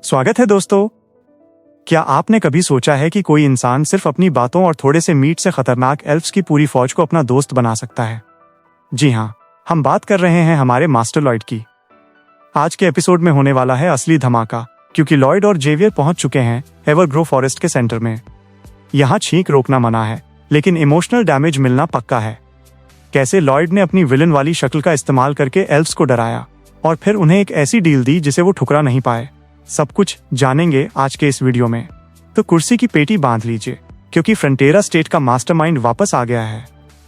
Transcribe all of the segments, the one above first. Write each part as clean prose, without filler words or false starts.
स्वागत है दोस्तों। क्या आपने कभी सोचा है कि कोई इंसान सिर्फ अपनी बातों और थोड़े से मीट से खतरनाक एल्फ्स की पूरी फौज को अपना दोस्त बना सकता है? जी हाँ, हम बात कर रहे हैं हमारे मास्टर लॉयड की। आज के एपिसोड में होने वाला है असली धमाका, क्योंकि लॉयड और जेवियर पहुंच चुके हैं एवरग्रो फॉरेस्ट के सेंटर में। यहाँ छींक रोकना मना है, लेकिन इमोशनल डैमेज मिलना पक्का है। कैसे लॉयड ने अपनी विलन वाली शक्ल का इस्तेमाल करके एल्फ्स को डराया और फिर उन्हें एक ऐसी डील दी जिसे वो ठुकरा नहीं पाए, सब कुछ जानेंगे आज के इस वीडियो में। तो कुर्सी की पेटी बांध लीजिए, क्योंकि फ्रंटेरा स्टेट का मास्टरमाइंड वापस आ गया है।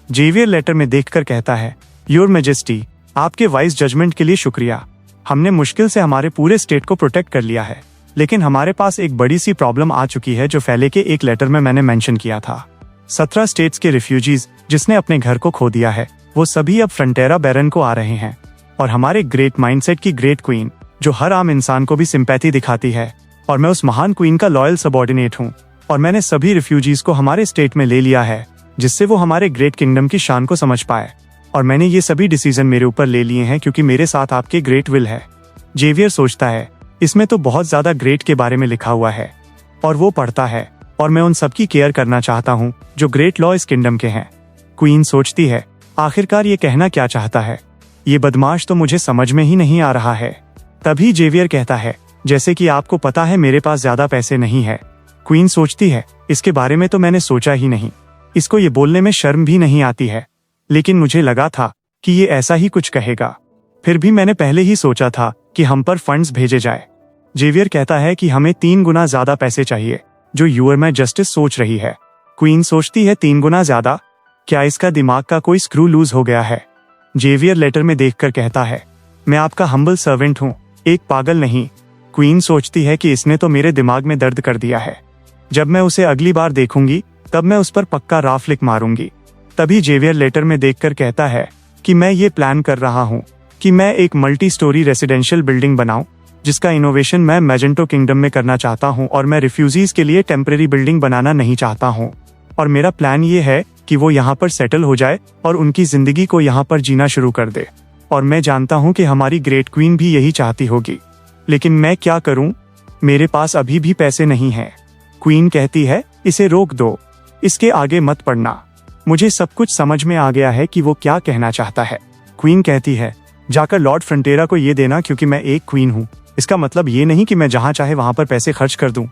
जेवियर लेटर में देखकर कहता है, योर मैजेस्टी, आपके वाइज जजमेंट के लिए शुक्रिया। हमने मुश्किल से हमारे पूरे स्टेट को प्रोटेक्ट कर लिया है, लेकिन हमारे पास एक बड़ी सी प्रॉब्लम आ चुकी है जो पहले के एक लेटर में मैंने मेंशन किया था। 17 स्टेट्स के रिफ्यूजीज जिसने अपने घर को खो दिया है, वो सभी अब फ्रंटेरा बैरन को आ रहे हैं। और हमारे ग्रेट माइंडसेट की ग्रेट क्वीन, जो हर आम इंसान को भी सिंपैथी दिखाती है, और मैं उस महान क्वीन का लॉयल सबॉर्डिनेट हूँ। और मैंने सभी रिफ्यूजीज को हमारे स्टेट में ले लिया है, जिससे वो हमारे ग्रेट किंगडम की शान को समझ पाए। और मैंने ये सभी डिसीजन मेरे ऊपर ले लिए हैं क्योंकि मेरे साथ आपके ग्रेट विल है। जेवियर सोचता है, इसमें तो बहुत ज्यादा ग्रेट के बारे में लिखा हुआ है। और वो पढ़ता है, और मैं उन सबकी केयर करना चाहता हूँ जो ग्रेट लॉ इस किंगडम के हैं। क्वीन सोचती है, आखिरकार ये कहना क्या चाहता है? ये बदमाश तो मुझे समझ में ही नहीं आ रहा है। तभी जेवियर कहता है, जैसे कि आपको पता है मेरे पास ज्यादा पैसे नहीं है। क्वीन सोचती है, इसके बारे में तो मैंने सोचा ही नहीं। इसको ये बोलने में शर्म भी नहीं आती है, लेकिन मुझे लगा था कि ये ऐसा ही कुछ कहेगा। फिर भी मैंने पहले ही सोचा था कि हम पर फंड्स भेजे जाए। जेवियर कहता है कि हमें 3 गुना ज्यादा पैसे चाहिए, जो यूर में जस्टिस सोच रही है। क्वीन सोचती है, 3 गुना ज्यादा? क्या इसका दिमाग का कोई स्क्रू लूज हो गया है? जेवियर लेटर में देखकर कहता है, मैं आपका हम्बल सर्वेंट हूँ, एक पागल नहीं। क्वीन सोचती है कि इसने तो मेरे दिमाग में दर्द कर दिया है। जब मैं उसे अगली बार देखूंगी तब मैं उस पर पक्का राफ लिख मारूंगी। तभी जेवियर लेटर में देखकर कहता है कि मैं ये प्लान कर रहा हूँ कि मैं एक मल्टी स्टोरी रेसिडेंशियल बिल्डिंग बनाऊं, जिसका इनोवेशन मैं मैजेंटो किंगडम में करना चाहता हूँ। और मैं रिफ्यूजीज के लिए टेम्परेरी बिल्डिंग बनाना नहीं चाहता हूँ। और मेरा प्लान ये है कि वो यहाँ पर सेटल हो जाए और उनकी जिंदगी को यहाँ पर जीना शुरू कर दे। और मैं जानता हूँ कि हमारी ग्रेट क्वीन भी यही चाहती होगी, लेकिन मैं क्या करूँ? मेरे पास अभी भी पैसे नहीं हैं। क्वीन कहती है, इसे रोक दो, इसके आगे मत पढ़ना। मुझे सब कुछ समझ में आ गया है कि वो क्या कहना चाहता है। क्वीन कहती है, जाकर लॉर्ड फ्रंटेरा को ये देना, क्योंकि मैं एक क्वीन हूँ। इसका मतलब ये नहीं कि मैं जहाँ चाहे वहाँ पर पैसे खर्च कर दूँ।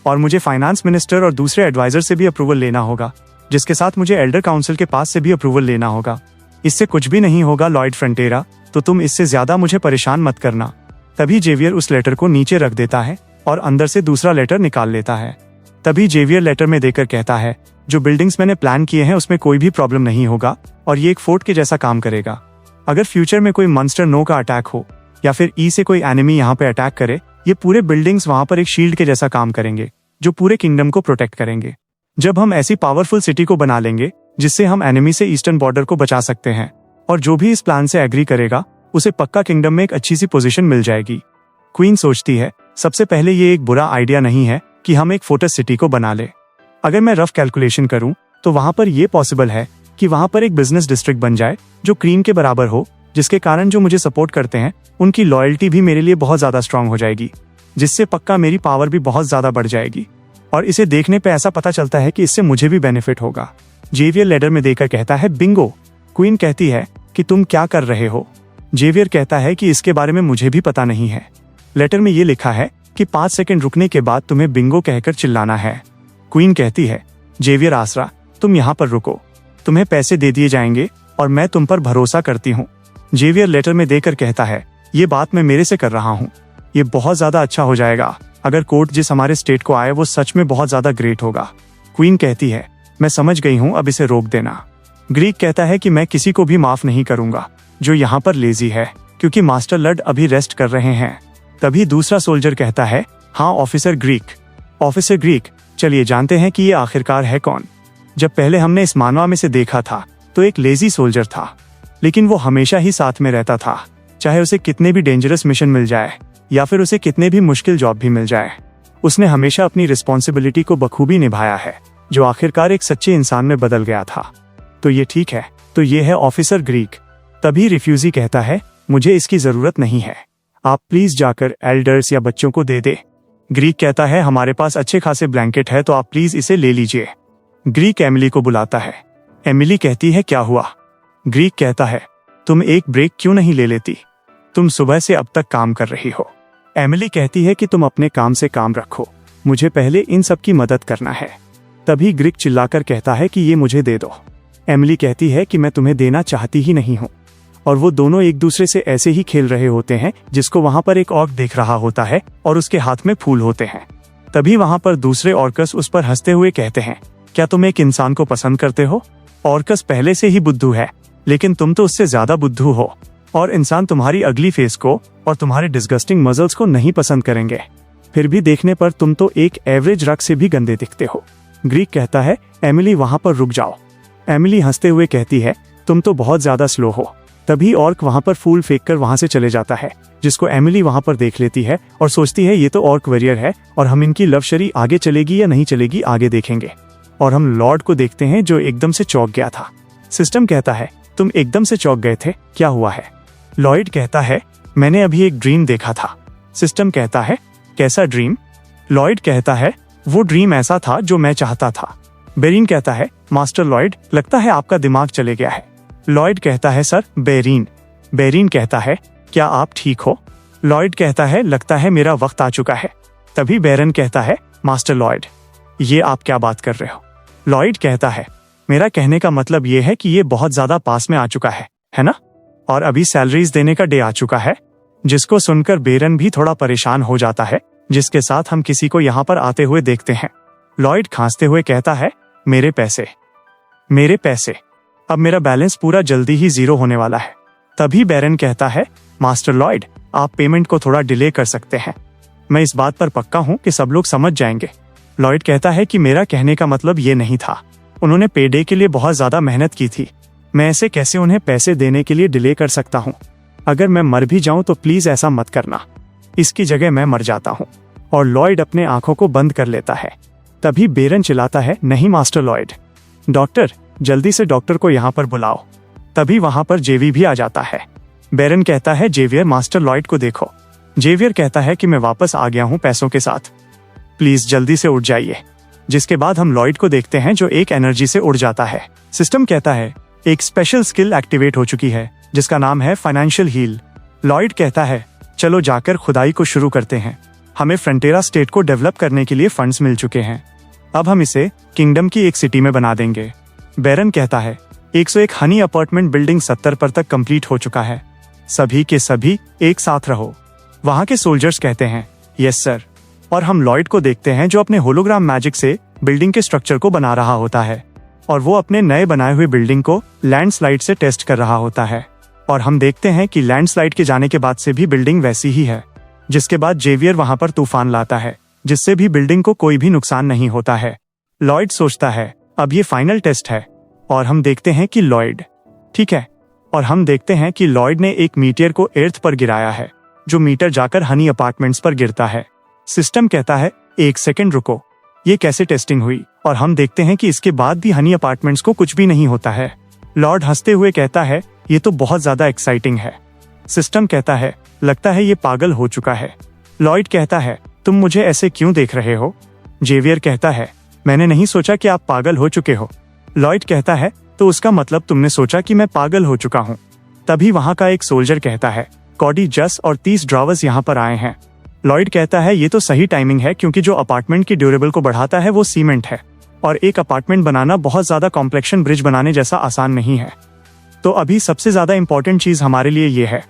और मुझे फाइनेंस मिनिस्टर और दूसरे एडवाइजर से भी अप्रूवल लेना होगा, जिसके साथ मुझे एल्डर काउंसिल के पास से भी अप्रूवल लेना होगा। इससे कुछ भी नहीं होगा लॉर्ड फ्रंटेरा, तो तुम इससे ज्यादा मुझे परेशान मत करना। तभी जेवियर उस लेटर को नीचे रख देता है और अंदर से दूसरा लेटर निकाल लेता है। तभी जेवियर लेटर में देकर कहता है, जो बिल्डिंग्स मैंने प्लान किए हैं उसमें कोई भी प्रॉब्लम नहीं होगा, और ये एक फोर्ट के जैसा काम करेगा। अगर फ्यूचर में कोई मॉन्स्टर नो का अटैक हो या फिर ई से कोई एनिमी यहाँ पे अटैक करे, ये पूरे बिल्डिंग्स वहाँ पर एक शील्ड के जैसा काम करेंगे, जो पूरे किंगडम को प्रोटेक्ट करेंगे। जब हम ऐसी पावरफुल सिटी को बना लेंगे जिससे हम एनिमी से ईस्टर्न बॉर्डर को बचा सकते हैं, और जो भी इस प्लान से एग्री करेगा उसे पक्का किंगडम में एक अच्छी सी पोजीशन मिल जाएगी। क्वीन सोचती है, सबसे पहले ये एक बुरा आइडिया नहीं है कि हम एक फोर्ट्रेस सिटी को बना ले। अगर मैं रफ कैलकुलेशन करूं तो वहां पर ये पॉसिबल है कि वहां पर एक बिजनेस डिस्ट्रिक्ट बन जाए जो क्रीम के बराबर हो, जिसके कारण जो मुझे सपोर्ट करते हैं उनकी लॉयल्टी भी मेरे लिए बहुत ज्यादा स्ट्रांग हो जाएगी, जिससे पक्का मेरी पावर भी बहुत ज्यादा बढ़ जाएगी। और इसे देखने पे ऐसा पता चलता है कि इससे मुझे भी बेनिफिट होगा। जेवियर लेटर में देकर कहता है, बिंगो। क्वीन कहती है कि तुम क्या कर रहे हो? जेवियर कहता है कि इसके बारे में मुझे भी पता नहीं है। लेटर में ये लिखा है कि 5 सेकंड रुकने के बाद तुम्हें बिंगो कहकर चिल्लाना है। क्वीन कहती है, जेवियर आसरा, तुम यहाँ पर रुको, तुम्हें पैसे दे दिए जाएंगे और मैं तुम पर भरोसा करती हूँ। जेवियर लेटर में देकर कहता है, ये बात मैं मेरे से कर रहा हूँ। ये बहुत ज्यादा अच्छा हो जाएगा अगर कोर्ट जिस हमारे स्टेट को आए वो सच में बहुत ज्यादा ग्रेट होगा। क्वीन कहती है, मैं समझ गई हूँ, अब इसे रोक देना। ग्रीक कहता है कि मैं किसी को भी माफ नहीं करूंगा जो यहाँ पर लेजी है, क्योंकि मास्टर लर्ड अभी रेस्ट कर रहे हैं। तभी दूसरा सोल्जर कहता है, हाँ ऑफिसर ग्रीक। ऑफिसर ग्रीक, चलिए जानते हैं कि ये आखिरकार है कौन। जब पहले हमने इस मानवा में से देखा था तो एक लेजी सोल्जर था, लेकिन वो हमेशा ही साथ में रहता था, चाहे उसे कितने भी डेंजरस मिशन मिल जाए या फिर उसे कितने भी मुश्किल जॉब भी मिल जाए। उसने हमेशा अपनी रिस्पॉन्सिबिलिटी को बखूबी निभाया है, जो आखिरकार एक सच्चे इंसान में बदल गया था। तो ये ठीक है, तो ये है ऑफिसर ग्रीक। तभी रिफ्यूजी कहता है, मुझे इसकी जरूरत नहीं है, आप प्लीज जाकर एल्डर्स या बच्चों को दे दे। ग्रीक कहता है हमारे पास अच्छे खासे ब्लैंकेट है तो आप प्लीज इसे ले लीजिए। ग्रीक एमिली को बुलाता है। एमिली कहती है क्या हुआ? ग्रीक कहता है तुम एक ब्रेक क्यों नहीं ले लेती? तुम सुबह से अब तक काम कर रही हो। एमिली कहती है कि तुम अपने काम से काम रखो, मुझे पहले इन सब की मदद करना है। तभी ग्रीक चिल्लाकर कहता है कि ये मुझे दे दो। एमिली कहती है कि मैं तुम्हें देना चाहती ही नहीं हूँ। और वो दोनों एक दूसरे से ऐसे ही खेल रहे होते हैं जिसको वहां पर एक ऑर्क देख रहा होता है और उसके हाथ में फूल होते हैं। तभी वहां पर दूसरे ऑर्कस उस पर हंसते हुए कहते हैं क्या तुम एक इंसान को पसंद करते हो? ऑर्कस पहले से ही बुद्धू है, लेकिन तुम तो उससे ज्यादा बुद्धू हो और इंसान तुम्हारी अगली फेस को और तुम्हारे डिस्गस्टिंग मजल्स को नहीं पसंद करेंगे। फिर भी देखने पर तुम तो एक एवरेज रग से भी गंदे दिखते हो। ग्रीक कहता है एमिली वहां पर रुक जाओ। एमिली हंसते हुए कहती है तुम तो बहुत ज्यादा स्लो हो। तभी ऑर्क वहां पर फूल फेंककर वहां से चले जाता है, जिसको एमिली वहां पर देख लेती है और सोचती है ये तो ऑर्क वॉरियर है और हम इनकी लव शरी आगे चलेगी या नहीं चलेगी आगे देखेंगे। और हम लॉर्ड को देखते हैं जो एकदम से चौंक गया था। सिस्टम कहता है तुम एकदम से चौंक गए थे, क्या हुआ है? लॉयड कहता है मैंने अभी एक ड्रीम देखा था। सिस्टम कहता है कैसा ड्रीम? लॉयड कहता है वो ड्रीम ऐसा था जो मैं चाहता था। बेरिन कहता है मास्टर लॉयड, लगता है आपका दिमाग चले गया है। लॉयड कहता है सर बेरिन। बेरिन कहता है क्या आप ठीक हो? लॉयड कहता है लगता है मेरा वक्त आ चुका है। तभी बेरन कहता है मास्टर लॉयड, ये आप क्या बात कर रहे हो? लॉयड कहता है मेरा कहने का मतलब ये है कि ये बहुत ज्यादा पास में आ चुका है ना? और अभी सैलरीज देने का डे आ चुका है। जिसको सुनकर बेरन भी थोड़ा परेशान हो जाता है, जिसके साथ हम किसी को यहाँ पर आते हुए देखते हैं। लॉयड खांसते हुए कहता है मेरे पैसे, मेरे पैसे, अब मेरा बैलेंस पूरा जल्दी ही जीरो होने वाला है। तभी बेरन कहता है मास्टर लॉयड, आप पेमेंट को थोड़ा डिले कर सकते हैं, मैं इस बात पर पक्का हूँ कि सब लोग समझ जाएंगे। लॉयड कहता है कि मेरा कहने का मतलब ये नहीं था, उन्होंने पे डे के लिए बहुत ज्यादा मेहनत की थी, मैं ऐसे कैसे उन्हें पैसे देने के लिए डिले कर सकता हूँ? अगर मैं मर भी जाऊं तो प्लीज ऐसा मत करना, इसकी जगह मैं मर जाता हूँ। और लॉयड अपने आंखों को बंद कर लेता है। तभी बेरन चिल्लाता है नहीं मास्टर लॉयड, डॉक्टर, जल्दी से डॉक्टर को यहाँ पर बुलाओ। तभी वहां पर जेवी भी आ जाता है। बेरन कहता है जेवियर मास्टर लॉयड को देखो। जेवियर कहता है कि मैं वापस आ गया हूँ पैसों के साथ, प्लीज जल्दी से उठ जाइए। जिसके बाद हम लॉयड को देखते हैं जो एक एनर्जी से उड़ जाता है। सिस्टम कहता है एक स्पेशल स्किल एक्टिवेट हो चुकी है जिसका नाम है फाइनेंशियल हील। लॉयड कहता है चलो जाकर खुदाई को शुरू करते हैं, हमें फ्रंटेरा स्टेट को डेवलप करने के लिए फंड्स मिल चुके हैं, अब हम इसे किंगडम की एक सिटी में बना देंगे। बेरन कहता है 101 हनी अपार्टमेंट बिल्डिंग 70 पर तक कंप्लीट हो चुका है, सभी के सभी एक साथ रहो। वहां के सोल्जर्स कहते हैं यस सर। और हम लॉयड को देखते हैं जो अपने होलोग्राम मैजिक से बिल्डिंग के स्ट्रक्चर को बना रहा होता है और वो अपने नए बनाए हुए बिल्डिंग को लैंडस्लाइड से टेस्ट कर रहा होता है। और हम देखते हैं कि लैंडस्लाइड के जाने के बाद से भी बिल्डिंग वैसी ही है। जिसके बाद जेवियर वहां पर तूफान लाता है जिससे भी बिल्डिंग को कोई भी नुकसान नहीं होता है। लॉयड सोचता है अब ये फाइनल टेस्ट है और हम देखते हैं कि लॉयड ठीक है। और हम देखते हैं कि लॉयड ने एक मीटियर को अर्थ पर गिराया है जो मीटर जाकर हनी अपार्टमेंट्स पर गिरता है। सिस्टम कहता है एक सेकंड रुको, ये कैसे टेस्टिंग हुई? और हम देखते हैं कि इसके बाद भी हनी अपार्टमेंट्स को कुछ भी नहीं होता है। लॉर्ड हंसते हुए कहता है ये तो बहुत ज्यादा एक्साइटिंग है। सिस्टम कहता है लगता है ये पागल हो चुका है। लॉयड कहता है तुम मुझे ऐसे क्यों देख रहे हो? जेवियर कहता है मैंने नहीं सोचा कि आप पागल हो चुके हो। लॉयड कहता है तो उसका मतलब तुमने सोचा कि मैं पागल हो चुका हूँ। तभी वहां का एक सोल्जर कहता है कॉडी, जस और 30 ड्रावर्स यहाँ पर आए हैं। लॉयड कहता है ये तो सही टाइमिंग है क्योंकि जो अपार्टमेंट की ड्यूरेबल को बढ़ाता है वो सीमेंट है और एक अपार्टमेंट बनाना बहुत ज्यादा कॉम्प्लेक्शन ब्रिज बनाने जैसा आसान नहीं है। तो अभी सबसे ज्यादा इंपॉर्टेंट चीज हमारे लिए ये है।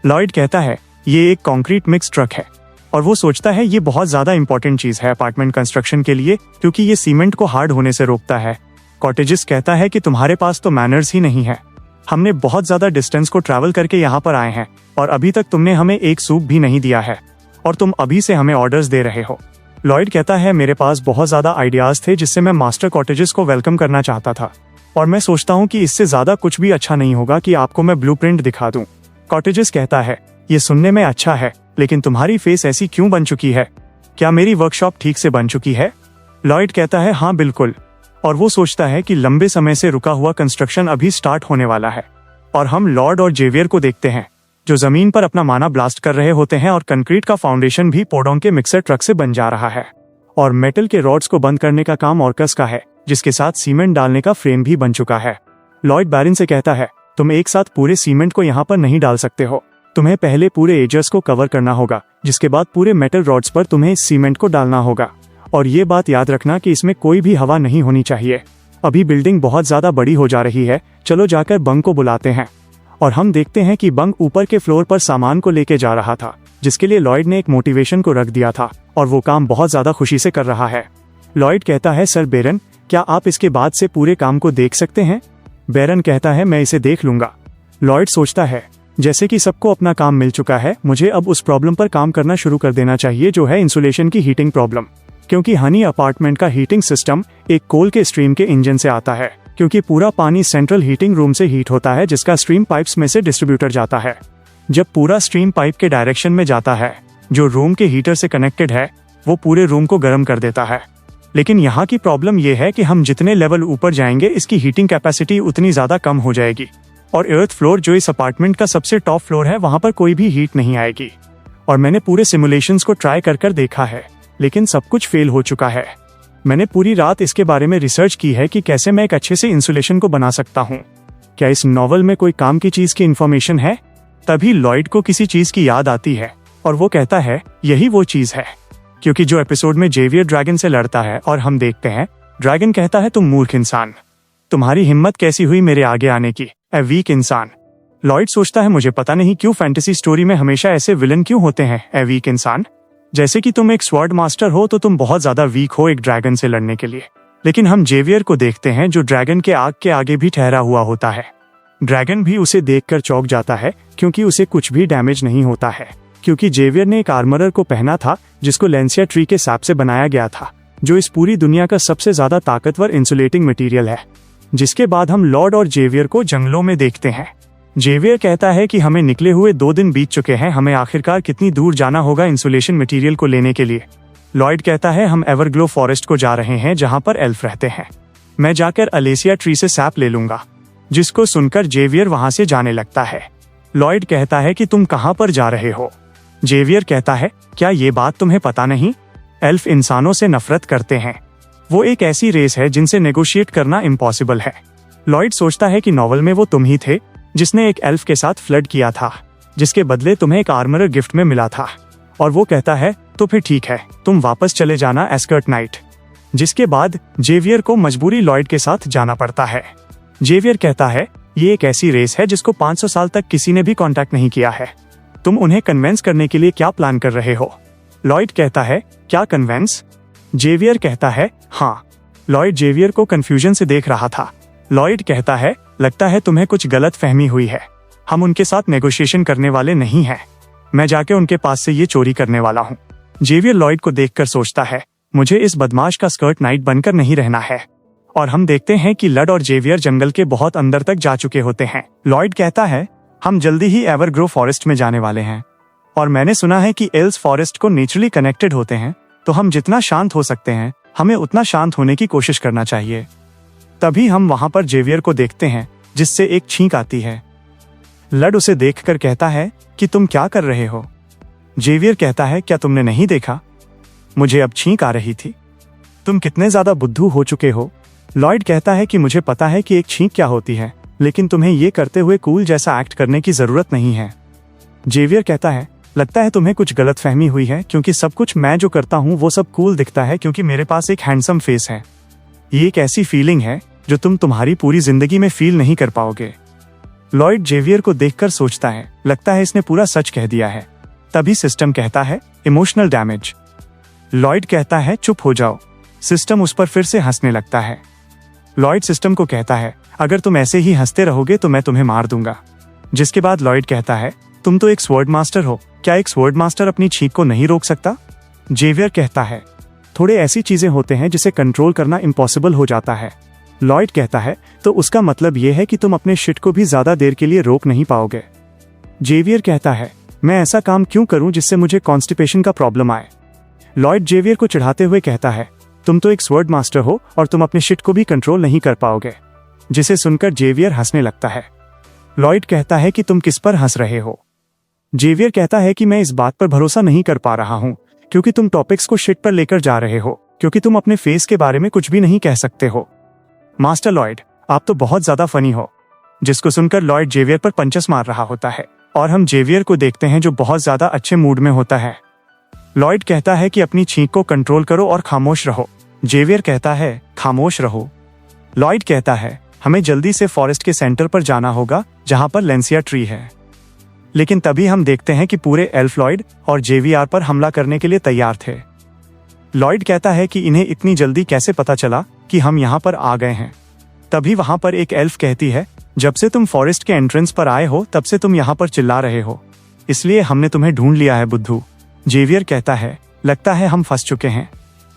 लॉयड कहता है ये एक कॉन्क्रीट मिक्स ट्रक है और वो सोचता है ये बहुत ज्यादा इंपॉर्टेंट चीज है अपार्टमेंट कंस्ट्रक्शन के लिए क्योंकि ये सीमेंट को हार्ड होने से रोकता है। कॉटेजेस कहता है कि तुम्हारे पास तो मैनर्स ही नहीं है, हमने बहुत ज्यादा डिस्टेंस को ट्रैवल करके यहाँ पर आए हैं और अभी तक तुमने हमें एक सूप भी नहीं दिया है और तुम अभी से हमें ऑर्डर्स दे रहे हो। लॉयड कहता है मेरे पास बहुत ज्यादा आइडियाज थे जिससे मैं मास्टर कॉटेजेस को वेलकम करना चाहता था और मैं सोचता हूँ कि इससे ज्यादा कुछ भी अच्छा नहीं होगा कि आपको मैं ब्लूप्रिंट दिखा दूं। कॉटेजेस कहता है ये सुनने में अच्छा है लेकिन तुम्हारी फेस ऐसी क्यों बन चुकी है? क्या मेरी वर्कशॉप ठीक से बन चुकी है? लॉयड कहता है हाँ बिल्कुल। और वो सोचता है कि लंबे समय से रुका हुआ कंस्ट्रक्शन अभी स्टार्ट होने वाला है। और हम लॉर्ड और जेवियर को देखते हैं जो जमीन पर अपना माना ब्लास्ट कर रहे होते हैं और कंक्रीट का फाउंडेशन भी पोडोंग के मिक्सर ट्रक से बन जा रहा है। और मेटल के रॉड्स को बंद करने का काम ऑर्कस का है, जिसके साथ सीमेंट डालने का फ्रेम भी बन चुका है। लॉयड बैरन से कहता है, तुम एक साथ पूरे सीमेंट को यहाँ पर नहीं डाल सकते हो, तुम्हें पहले पूरे एजर्स को कवर करना होगा, जिसके बाद पूरे मेटल रॉड्स पर तुम्हें इस सीमेंट को डालना होगा। और ये बात याद रखना कि इसमें कोई भी हवा नहीं होनी चाहिए। अभी बिल्डिंग बहुत ज्यादा बड़ी हो जा रही है, चलो जाकर बंग को बुलाते हैं। और हम देखते हैं कि बंग ऊपर के फ्लोर पर सामान को लेके जा रहा था, जिसके लिए लॉयड ने एक मोटिवेशन को रख दिया था और वो काम बहुत ज्यादा खुशी से कर रहा है। लॉयड कहता है, सर बेरन, क्या आप इसके बाद से पूरे काम को देख सकते हैं? बेरन कहता है, मैं इसे देख लूंगा। लॉयड सोचता है, जैसे कि सबको अपना काम मिल चुका है, मुझे अब उस प्रॉब्लम पर काम करना शुरू कर देना चाहिए जो है इंसुलेशन की हीटिंग प्रॉब्लम। क्योंकि हनी अपार्टमेंट का हीटिंग सिस्टम एक कोल के स्ट्रीम के इंजन से आता है, क्योंकि पूरा पानी सेंट्रल हीटिंग रूम से हीट होता है, जिसका स्ट्रीम पाइप्स में से डिस्ट्रीब्यूटर जाता है। जब पूरा स्ट्रीम पाइप के डायरेक्शन में जाता है, जो रूम के हीटर से कनेक्टेड है, वो पूरे रूम को गर्म कर देता है। लेकिन यहाँ की प्रॉब्लम ये है कि हम जितने लेवल ऊपर जाएंगे, इसकी हीटिंग कैपेसिटी उतनी ज्यादा कम हो जाएगी और अर्थ फ्लोर, जो इस अपार्टमेंट का सबसे टॉप फ्लोर है, वहां पर कोई भी हीट नहीं आएगी। और मैंने पूरे सिमुलेशंस को ट्राई कर देखा है, लेकिन सब कुछ फेल हो चुका है। मैंने पूरी रात इसके बारे में रिसर्च की है कि कैसे मैं एक अच्छे से इंसुलेशन को बना सकता हूँ। क्या इस नॉवल में कोई काम की चीज की इन्फॉर्मेशन है? तभी लॉयड को किसी चीज की याद आती है और वो कहता है, यही वो चीज है। क्योंकि जो एपिसोड में जेवियर ड्रैगन से लड़ता है और हम देखते हैं, ड्रैगन कहता है, तुम मूर्ख इंसान, तुम्हारी हिम्मत कैसी हुई मेरे आगे आने की, ए वीक इंसान। लॉयड सोचता है, मुझे पता नहीं क्यों फैंटेसी स्टोरी में हमेशा ऐसे विलन क्यों होते हैं, ए वीक इंसान। जैसे कि तुम एक स्वॉर्ड मास्टर हो तो तुम बहुत ज्यादा वीक हो एक ड्रैगन से लड़ने के लिए। लेकिन हम जेवियर को देखते हैं, जो ड्रैगन के आग के आगे भी ठहरा हुआ होता है। ड्रैगन भी उसे देखकर चौंक जाता है, क्योंकि उसे कुछ भी डैमेज नहीं होता है, क्योंकि जेवियर ने एक आर्मरर को पहना था जिसको लेंसिया ट्री के सैप से बनाया गया था, जो इस पूरी दुनिया का सबसे ज्यादा ताकतवर इंसुलेटिंग मटेरियल है। जिसके बाद हम लॉर्ड और जेवियर को जंगलों में देखते हैं। जेवियर कहता है कि हमें निकले हुए 2 दिन बीत चुके हैं, हमें आखिरकार कितनी दूर जाना होगा इंसुलेशन मटेरियल को लेने के लिए। लॉयड कहता है, हम एवरग्लो फॉरेस्ट को जा रहे हैं, जहां पर एल्फ रहते हैं। मैं जाकर अलेसिया ट्री से सैप ले लूंगा। जिसको सुनकर जेवियर वहां से जाने लगता है। लॉयड कहता है कि तुम कहां पर जा रहे हो? जेवियर कहता है, क्या ये बात तुम्हें पता नहीं? एल्फ इंसानों से नफरत करते हैं। वो एक ऐसी रेस है जिनसे नेगोशिएट करना इम्पॉसिबल है। लॉयड सोचता है कि नॉवल में वो तुम ही थे जिसने एक एल्फ के साथ फ्लड किया था, जिसके बदले तुम्हें एक आर्मरर गिफ्ट में मिला था। और वो कहता है, तो फिर ठीक है, तुम वापस चले जाना एस्कर्ट नाइट। जिसके बाद जेवियर को मजबूरी लॉयड के साथ जाना पड़ता है। जेवियर कहता है, ये एक ऐसी रेस है जिसको 500 साल तक किसी ने भी कांटेक्ट नहीं किया है। तुम उन्हें कन्वेंस करने के लिए क्या प्लान कर रहे हो? लॉयड कहता है, क्या कन्वेंस? जेवियर कहता है, हाँ। लॉयड जेवियर को कंफ्यूजन से देख रहा था। लॉयड कहता है, लगता है तुम्हें कुछ गलत फहमी हुई है। हम उनके साथ नेगोशिएशन करने वाले नहीं हैं। मैं जाके उनके पास से ये चोरी करने वाला हूँ। जेवियर लॉयड को देखकर सोचता है, मुझे इस बदमाश का स्कर्ट नाइट बनकर नहीं रहना है। और हम देखते हैं कि लड और जेवियर जंगल के बहुत अंदर तक जा चुके होते हैं। लॉयड कहता है, हम जल्दी ही एवरग्रो फॉरेस्ट में जाने वाले हैं और मैंने सुना है कि एल्स फॉरेस्ट को नेचुरली कनेक्टेड होते हैं, तो हम जितना शांत हो सकते हैं हमें उतना शांत होने की कोशिश करना चाहिए। तभी हम वहां पर जेवियर को देखते हैं, जिससे एक छींक आती है। लड उसे देखकर कहता है कि तुम क्या कर रहे हो? जेवियर कहता है, क्या तुमने नहीं देखा? मुझे अब छींक आ रही थी। तुम कितने ज्यादा बुद्धू हो चुके हो। लॉयड कहता है कि मुझे पता है कि एक छींक क्या होती है, लेकिन तुम्हें ये करते हुए कूल जैसा एक्ट करने की जरूरत नहीं है। जेवियर कहता है, लगता है तुम्हें कुछ गलतफहमी हुई है, क्योंकि सब कुछ मैं जो करता हूँ वो सब कूल दिखता है क्योंकि मेरे पास एक हैंडसम फेस है। ये एक ऐसी फीलिंग है जो तुम तुम्हारी पूरी जिंदगी में फील नहीं कर पाओगे। लॉयड जेवियर को देखकर सोचता है, लगता है इसने पूरा सच कह दिया है। तभी सिस्टम कहता है, इमोशनल डैमेज। लॉयड कहता है, चुप हो जाओ। सिस्टम उस पर फिर से हंसने लगता है। लॉयड सिस्टम को कहता है, अगर तुम ऐसे ही हंसते रहोगे तो मैं तुम्हें मार दूंगा। जिसके बाद लॉयड कहता है, तुम तो एक स्वॉर्ड मास्टर हो, क्या एक स्वॉर्ड मास्टर अपनी छींक को नहीं रोक सकता? जेवियर कहता है, थोड़े ऐसी चीजें होते हैं जिसे कंट्रोल करना इम्पॉसिबल हो जाता है। लॉयड कहता है, तो उसका मतलब यह है कि तुम अपने शिट को भी ज्यादा देर के लिए रोक नहीं पाओगे। जेवियर कहता है, मैं ऐसा काम क्यों करूं जिससे मुझे कॉन्स्टिपेशन का प्रॉब्लम आए? लॉयड जेवियर को चिढ़ाते हुए कहता है, तुम तो एक स्वॉर्ड मास्टर हो और तुम अपने शिट को भी कंट्रोल नहीं कर पाओगे। जिसे सुनकर जेवियर हंसने लगता है। लॉयड कहता है कि तुम किस पर हंस रहे हो? जेवियर कहता है कि मैं इस बात पर भरोसा नहीं कर पा रहा हूँ, क्योंकि तुम टॉपिक्स को शिट पर लेकर जा रहे हो, क्योंकि तुम अपने फेस के बारे में कुछ भी नहीं कह सकते हो। मास्टर लॉयड, आप तो बहुत ज्यादा फनी हो। जिसको सुनकर लॉयड जेवियर पर पंचस मार रहा होता है और हम जेवियर को देखते हैं जो बहुत ज्यादा अच्छे मूड में होता है। लॉयड कहता है कि अपनी छींक को कंट्रोल करो और खामोश रहो। जेवियर कहता है खामोश रहो। लॉयड कहता है हमें जल्दी से फॉरेस्ट के सेंटर पर जाना होगा जहां पर लेंसिया ट्री है। लेकिन तभी हम देखते हैं कि पूरे एल्फ लॉयड और जेवियर पर हमला करने के लिए तैयार थे। लॉयड कहता है कि इन्हें इतनी जल्दी कैसे पता चला कि हम यहाँ पर आ गए हैं। तभी वहां पर एक एल्फ कहती है, जब से तुम फॉरेस्ट के एंट्रेंस पर आए हो तब से तुम यहाँ पर चिल्ला रहे हो, इसलिए हमने तुम्हें ढूंढ लिया है बुद्धू। जेवियर कहता है लगता है हम फंस चुके हैं।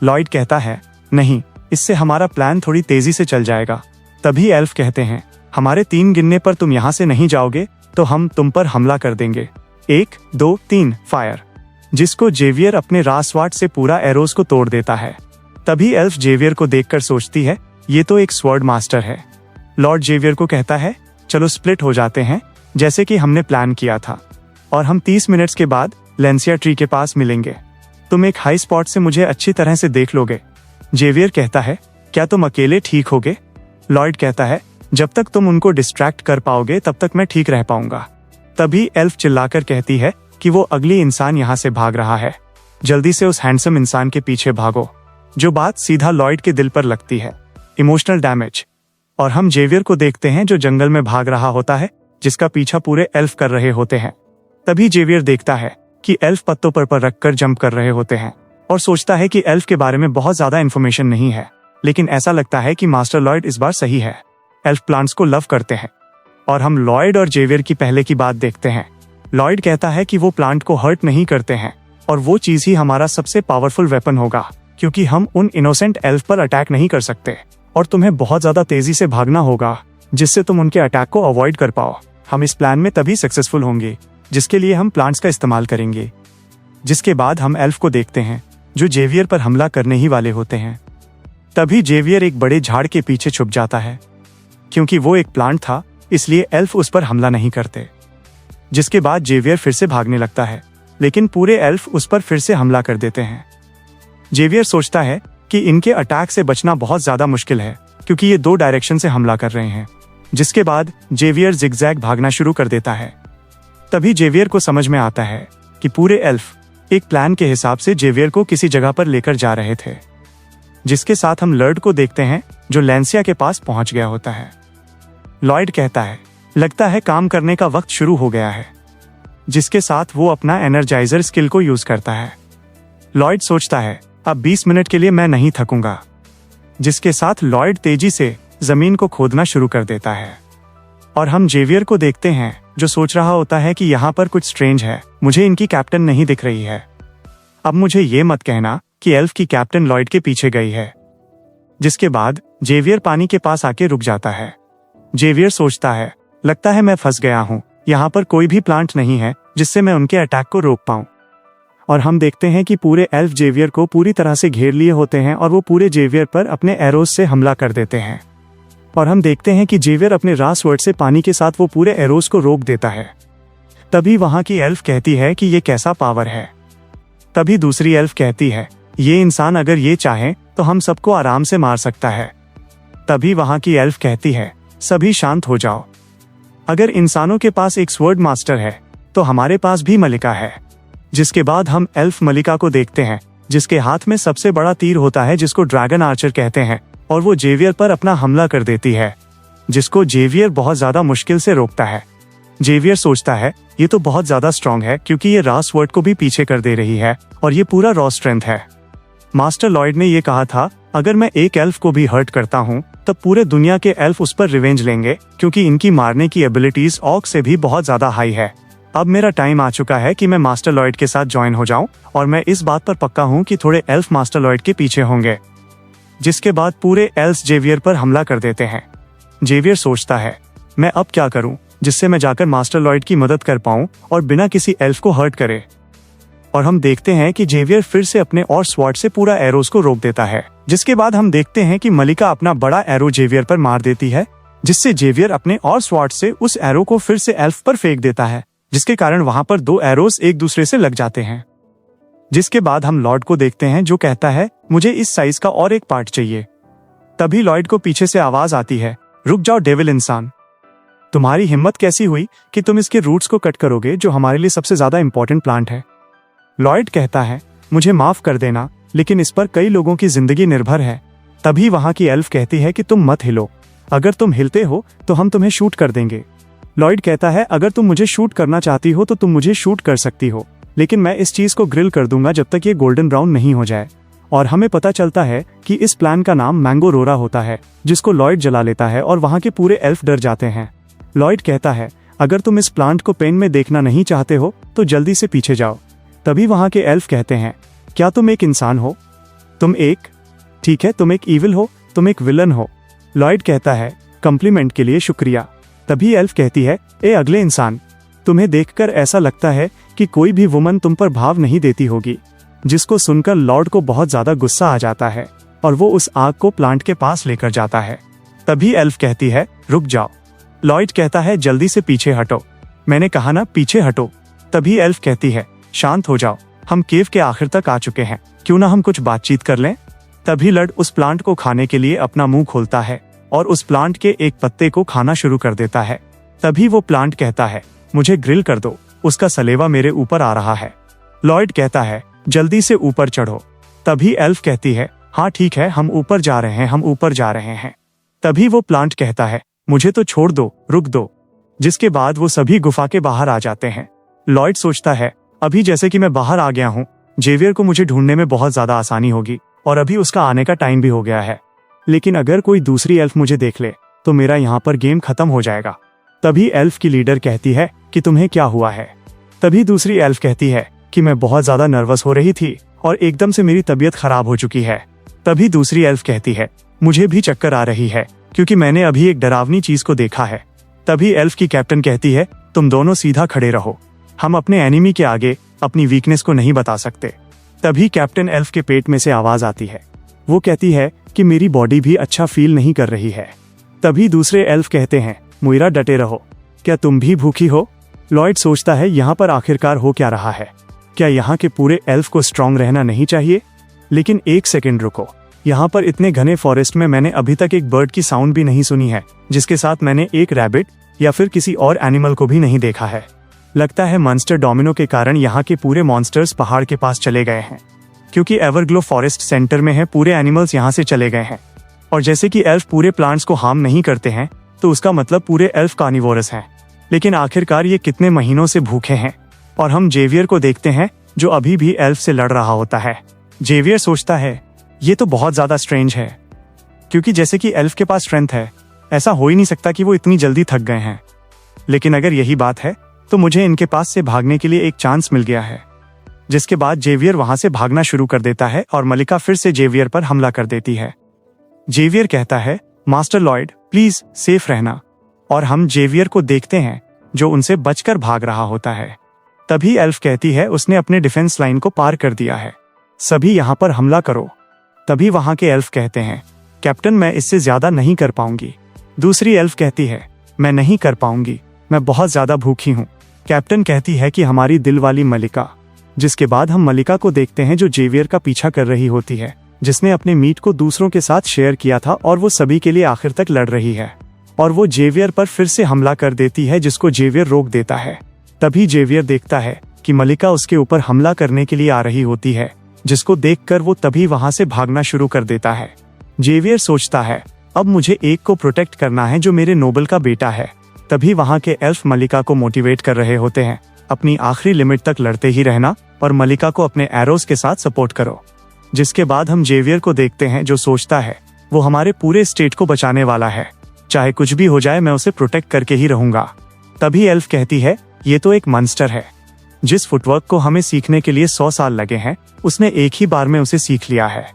लॉयड कहता है नहीं, इससे हमारा प्लान थोड़ी तेजी से चल जाएगा। तभी एल्फ कहते हैं हमारे 3 गिनने पर तुम यहाँ से नहीं जाओगे तो हम तुम पर हमला कर देंगे। 1 2 3 फायर। जिसको जेवियर अपने रासवाट से पूरा एरोस को तोड़ देता है। तभी एल्फ जेवियर को देखकर सोचती है ये तो एक स्वॉर्ड मास्टर है। लॉर्ड जेवियर को कहता है चलो स्प्लिट हो जाते हैं जैसे कि हमने प्लान किया था, और हम 30 मिनट्स के बाद लेंसिया ट्री के पास मिलेंगे। तुम एक हाई स्पॉट से मुझे अच्छी तरह से देख लोगे। जेवियर कहता है क्या तुम अकेले ठीक होगे? लॉयड कहता है जब तक तुम उनको डिस्ट्रैक्ट कर पाओगे तब तक मैं ठीक रह पाऊंगा। तभी एल्फ चिल्लाकर कहती है कि वो अगली इंसान यहाँ से भाग रहा है, जल्दी से उस हैंडसम इंसान के पीछे भागो। जो बात सीधा लॉयड के दिल पर लगती है। Emotional damage. और हम जेवियर को देखते हैं जो जंगल में भाग रहा होता है, जिसका पीछा पूरे एल्फ कर रहे होते हैं। तभी जेवियर देखता है कि एल्फ पत्तों पर रखकर जंप कर रहे होते हैं और सोचता है कि एल्फ के बारे में बहुत ज्यादा इन्फॉर्मेशन नहीं है, लेकिन ऐसा लगता है कि मास्टर लॉयड इस बार सही है। एल्फ प्लांट्स को लव करते हैं और हम लॉयड और जेवियर की पहले की बात देखते हैं। लॉयड कहता है कि वो प्लांट को हर्ट नहीं करते हैं और वो चीज ही हमारा सबसे पावरफुल वेपन होगा, क्योंकि हम उन इनोसेंट एल्फ पर अटैक नहीं कर सकते और तुम्हें बहुत ज्यादा तेजी से भागना होगा जिससे तुम उनके अटैक को अवॉइड कर पाओ। हम इस प्लान में तभी सक्सेसफुल होंगे जिसके लिए हम प्लांट्स का इस्तेमाल करेंगे। जिसके बाद हम एल्फ को देखते हैं जो जेवियर पर हमला करने ही वाले होते हैं। तभी जेवियर एक बड़े झाड़ के पीछे छुप जाता है। क्योंकि वो एक प्लांट था इसलिए एल्फ उस पर हमला नहीं करते। जिसके बाद जेवियर फिर से भागने लगता है, लेकिन पूरे एल्फ उस पर फिर से हमला कर देते हैं। जेवियर सोचता है कि इनके अटैक से बचना बहुत ज्यादा मुश्किल है, क्योंकि ये 2 डायरेक्शन से हमला कर रहे हैं। जिसके बाद जेवियर जिगजैग भागना शुरू कर देता है। तभी जेवियर को समझ में आता है कि पूरे एल्फ एक प्लान के हिसाब से जेवियर को किसी जगह पर लेकर जा रहे थे। जिसके साथ हम लॉयड को देखते हैं जो लेंसिया के पास पहुंच गया होता है। लॉयड कहता है लगता है काम करने का वक्त शुरू हो गया है। जिसके साथ वो अपना एनर्जाइजर स्किल को यूज करता है। लॉयड सोचता है अब 20 मिनट के लिए मैं नहीं थकूंगा। जिसके साथ लॉयड तेजी से जमीन को खोदना शुरू कर देता है और हम जेवियर को देखते हैं जो सोच रहा होता है कि यहाँ पर कुछ स्ट्रेंज है, मुझे इनकी कैप्टन नहीं दिख रही है। अब मुझे ये मत कहना कि एल्फ की कैप्टन लॉयड के पीछे गई है। जिसके बाद जेवियर पानी के पास आके रुक जाता है। जेवियर सोचता है लगता है मैं फंस गया हूँ, यहाँ पर कोई भी प्लांट नहीं है जिससे मैं उनके अटैक को रोक पाऊँ। और हम देखते हैं कि पूरे एल्फ जेवियर को पूरी तरह से घेर लिए होते हैं और वो पूरे जेवियर पर अपने एरोज से हमला कर देते हैं। और हम देखते हैं कि जेवियर अपने रास वर्ड से पानी के साथ वो पूरे एरोज को रोक देता है। तभी वहां की एल्फ कहती है कि ये कैसा पावर है। तभी दूसरी एल्फ कहती है ये इंसान अगर ये चाहे तो हम सबको आराम से मार सकता है। तभी वहां की एल्फ कहती है सभी शांत हो जाओ। अगर इंसानों के पास एक स्वॉर्ड मास्टर है तो हमारे पास भी मलिका है। जिसके बाद हम एल्फ मलिका को देखते हैं जिसके हाथ में सबसे बड़ा तीर होता है जिसको ड्रैगन आर्चर कहते हैं, और वो जेवियर पर अपना हमला कर देती है, जिसको जेवियर बहुत ज्यादा मुश्किल से रोकता है। जेवियर सोचता है ये तो बहुत ज्यादा स्ट्रांग है क्योंकि ये रास वर्ड को भी पीछे कर दे रही है और ये पूरा रॉ स्ट्रेंथ है। मास्टर लॉयड ने ये कहा था अगर मैं एक एल्फ को भी हर्ट करता हूँ तब पूरे दुनिया के एल्फ उस पर रिवेंज लेंगे, क्योंकि इनकी मारने की एबिलिटीज ऑक से भी बहुत ज्यादा हाई है। अब मेरा टाइम आ चुका है कि मैं मास्टर लॉयड के साथ ज्वाइन हो जाऊं और मैं इस बात पर पक्का हूं कि थोड़े एल्फ मास्टर लॉयड के पीछे होंगे। जिसके बाद पूरे एल्फ जेवियर पर हमला कर देते हैं। जेवियर सोचता है मैं अब क्या करूं जिससे मैं जाकर मास्टर लॉयड की मदद कर पाऊं और बिना किसी एल्फ को हर्ट करे। और हम देखते हैं कि जेवियर फिर से अपने और स्वॉर्ड से पूरा एरोस को रोक देता है। जिसके बाद हम देखते हैं कि मलिका अपना बड़ा एरो जेवियर पर मार देती है, जिससे जेवियर अपने और स्वॉर्ड से उस एरो को फिर से एल्फ पर फेंक देता है। जिसके कारण वहां पर 2 एरोस एक दूसरे से लग जाते हैं। जिसके बाद हम लॉर्ड को देखते हैं जो कहता है मुझे इस साइज का और एक पार्ट चाहिए। तभी लॉर्ड को पीछे से आवाज आती है, रुक जाओ डेविल इंसान, तुम्हारी हिम्मत कैसी हुई कि तुम इसके रूट्स को कट करोगे जो हमारे लिए सबसे ज्यादा इंपॉर्टेंट प्लांट है। लॉर्ड कहता है मुझे माफ कर देना, लेकिन इस पर कई लोगों की जिंदगी निर्भर है। तभी वहां की एल्फ कहती है कि तुम मत हिलो, अगर तुम हिलते हो तो हम तुम्हें शूट कर देंगे। लॉर्ड कहता है अगर तुम मुझे शूट करना चाहती हो तो तुम मुझे शूट कर सकती हो, लेकिन मैं इस चीज को ग्रिल कर दूंगा जब तक ये गोल्डन ब्राउन नहीं हो जाए। और हमें पता चलता है कि इस प्लान का नाम मैंगो रोरा होता है, जिसको लॉर्ड जला लेता है और वहां के पूरे एल्फ डर जाते हैं। लॉर्ड कहता है अगर तुम इस प्लांट को पेन में देखना नहीं चाहते हो तो जल्दी से पीछे जाओ। तभी वहां के एल्फ कहते हैं क्या तुम एक इंसान हो? ठीक है, तुम एक ईविल हो, तुम एक विलन हो। लॉर्ड कहता है कॉम्प्लीमेंट के लिए शुक्रिया। तभी एल्फ कहती है ए अगले इंसान, तुम्हें देखकर ऐसा लगता है कि कोई भी वुमन तुम पर भाव नहीं देती होगी। जिसको सुनकर लॉर्ड को बहुत ज्यादा गुस्सा आ जाता है और वो उस आग को प्लांट के पास लेकर जाता है। तभी एल्फ कहती है रुक जाओ। लॉर्ड कहता है जल्दी से पीछे हटो, मैंने कहा ना पीछे हटो। तभी एल्फ कहती है शांत हो जाओ, हम केव के आखिर तक आ चुके हैं, क्यों ना हम कुछ बातचीत कर लें। तभी लॉर्ड उस प्लांट को खाने के लिए अपना मुंह खोलता है और उस प्लांट के एक पत्ते को खाना शुरू कर देता है। तभी वो प्लांट कहता है मुझे ग्रिल कर दो, उसका सलेवा मेरे ऊपर आ रहा है। लॉर्ड कहता है जल्दी से ऊपर चढ़ो। तभी एल्फ कहती है हाँ ठीक है, हम ऊपर जा रहे हैं, हम ऊपर जा रहे हैं। तभी वो प्लांट कहता है मुझे तो छोड़ दो, रुक दो। जिसके बाद वो सभी गुफा के बाहर आ जाते हैं। लॉर्ड सोचता है अभी जैसे कि मैं बाहर आ गया हूँ, जेवियर को मुझे ढूंढने में बहुत ज्यादा आसानी होगी और अभी उसका आने का टाइम भी हो गया है। लेकिन अगर कोई दूसरी एल्फ मुझे देख ले तो मेरा यहाँ पर गेम खत्म हो जाएगा। तभी एल्फ की लीडर कहती है कि तुम्हें क्या हुआ है। तभी दूसरी एल्फ कहती है कि मैं बहुत ज्यादा नर्वस हो रही थी और एकदम से मेरी तबीयत खराब हो चुकी है। तभी दूसरी एल्फ कहती है मुझे भी चक्कर आ रही है क्योंकि मैंने अभी एक डरावनी चीज को देखा है। तभी एल्फ की कैप्टन कहती है तुम दोनों सीधा खड़े रहो, हम अपने एनिमी के आगे अपनी वीकनेस को नहीं बता सकते। तभी कैप्टन एल्फ के पेट में से आवाज आती है, वो कहती है कि मेरी बॉडी भी अच्छा फील नहीं कर रही है। तभी दूसरे एल्फ कहते हैं मुइरा डटे रहो, क्या तुम भी भूखी हो? लॉर्ड सोचता है यहाँ पर आखिरकार हो क्या रहा है, क्या यहाँ के पूरे एल्फ को स्ट्रांग रहना नहीं चाहिए? लेकिन एक सेकंड रुको, यहाँ पर इतने घने फॉरेस्ट में मैंने अभी तक एक बर्ड की साउंड भी नहीं सुनी है, जिसके साथ मैंने एक रैबिट या फिर किसी और एनिमल को भी नहीं देखा है। लगता है मॉन्स्टर डोमिनो के कारण यहाँ के पूरे मॉन्स्टर्स पहाड़ के पास चले गए हैं, क्योंकि एवरग्लो फॉरेस्ट सेंटर में है, पूरे एनिमल्स यहाँ से चले गए हैं। और जैसे कि एल्फ पूरे प्लांट्स को हार्म नहीं करते हैं तो उसका मतलब पूरे एल्फ कार्निवोरस हैं। लेकिन आखिरकार ये कितने महीनों से भूखे हैं। और हम जेवियर को देखते हैं जो अभी भी एल्फ से लड़ रहा होता है। जेवियर सोचता है ये तो बहुत ज्यादा स्ट्रेंज है, क्योंकि जैसे कि एल्फ के पास स्ट्रेंथ है, ऐसा हो ही नहीं सकता कि वो इतनी जल्दी थक गए हैं। लेकिन अगर यही बात है तो मुझे इनके पास से भागने के लिए एक चांस मिल गया है। जिसके बाद जेवियर वहां से भागना शुरू कर देता है और मलिका फिर से जेवियर पर हमला कर देती है। जेवियर कहता है मास्टर लॉर्ड प्लीज सेफ रहना, और हम जेवियर को देखते हैं जो उनसे बचकर भाग रहा होता है। तभी एल्फ कहती है उसने अपने डिफेंस लाइन को पार कर दिया है, सभी यहाँ पर हमला करो। तभी वहां के एल्फ कहते हैं कैप्टन मैं इससे ज्यादा नहीं कर पाऊंगी। दूसरी एल्फ कहती है मैं नहीं कर पाऊंगी, मैं बहुत ज्यादा भूखी हूँ। कैप्टन कहती है कि हमारी दिल वाली मलिका। जिसके बाद हम मलिका को देखते हैं जो जेवियर का पीछा कर रही होती है, जिसने अपने मीट को दूसरों के साथ शेयर किया था और वो सभी के लिए आखिर तक लड़ रही है। और वो जेवियर पर फिर से हमला कर देती है, जिसको जेवियर रोक देता है। तभी जेवियर देखता है कि मलिका उसके ऊपर हमला करने के लिए आ रही होती है, जिसको देखकर वो तभी वहां से भागना शुरू कर देता है। जेवियर सोचता है अब मुझे एक को प्रोटेक्ट करना है जो मेरे नोबल का बेटा है। तभी वहां के एल्फ मलिका को मोटिवेट कर रहे होते हैं अपनी आखिरी लिमिट तक लड़ते ही रहना और मलिका को अपने एरोस के साथ सपोर्ट करो। जिसके बाद हम जेवियर को देखते हैं जो सोचता है वो हमारे पूरे स्टेट को बचाने वाला है, चाहे कुछ भी हो जाए मैं उसे प्रोटेक्ट करके ही रहूंगा। तभी एल्फ कहती है ये तो एक मॉन्स्टर है, जिस फुटवर्क को हमें सीखने के लिए 100 साल लगे हैं उसने एक ही बार में उसे सीख लिया है।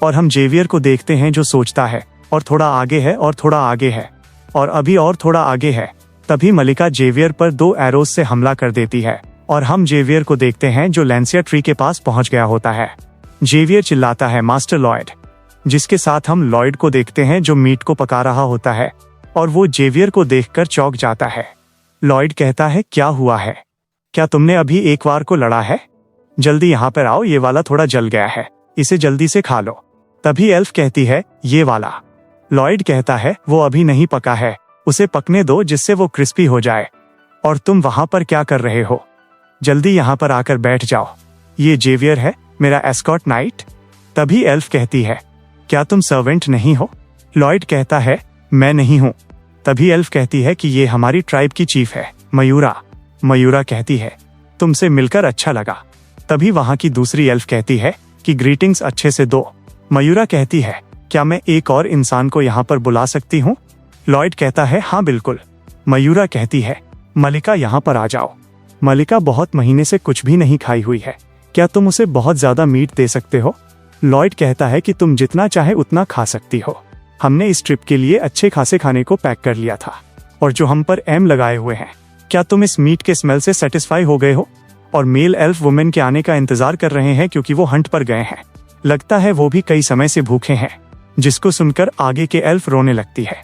और हम जेवियर को देखते हैं जो सोचता है और थोड़ा आगे है और थोड़ा आगे है और अभी और थोड़ा आगे है। तभी मलिका जेवियर पर 2 एरोस से हमला कर देती है और हम जेवियर को देखते हैं जो लैंसिया ट्री के पास पहुंच गया होता है। जेवियर चिल्लाता है मास्टर लॉयड, जिसके साथ हम लॉयड को देखते हैं जो मीट को पका रहा होता है और वो जेवियर को देखकर चौंक जाता है। लॉयड कहता है क्या हुआ है, क्या तुमने अभी एक बार को लड़ा है? जल्दी यहाँ पर आओ, ये वाला थोड़ा जल गया है, इसे जल्दी से खा लो। तभी एल्फ कहती है, ये वाला। लॉयड कहता है, वो अभी नहीं पका है, उसे पकने दो जिससे वो क्रिस्पी हो जाए। और तुम वहां पर क्या कर रहे हो? जल्दी यहाँ पर आकर बैठ जाओ। ये जेवियर है, मेरा एस्कॉट नाइट। तभी एल्फ कहती है, क्या तुम सर्वेंट नहीं हो? लॉयड कहता है, मैं नहीं हूँ। तभी एल्फ कहती है कि ये हमारी ट्राइब की चीफ है, मयूरा। मयूरा कहती है, तुमसे मिलकर अच्छा लगा। तभी वहां की दूसरी एल्फ कहती है कि ग्रीटिंग्स अच्छे से दो। मयूरा कहती है, क्या मैं एक और इंसान को यहाँ पर बुला सकती हूँ? लॉयड कहता है, हाँ बिल्कुल। मयूरा कहती है, मलिका यहाँ पर आ जाओ। मलिका बहुत महीने से कुछ भी नहीं खाई हुई है, क्या तुम उसे बहुत ज्यादा मीट दे सकते हो? लॉयड कहता है कि तुम जितना चाहे उतना खा सकती हो, हमने इस ट्रिप के लिए अच्छे खासे खाने को पैक कर लिया था और जो हम पर एम लगाए हुए हैं। क्या तुम इस मीट के स्मेल से सेटिस्फाई हो गए हो? और मेल एल्फ वुमेन के आने का इंतजार कर रहे हैं क्योंकि वो हंट पर गए हैं। लगता है वो भी कई समय से भूखे हैं। जिसको सुनकर आगे के एल्फ रोने लगती है।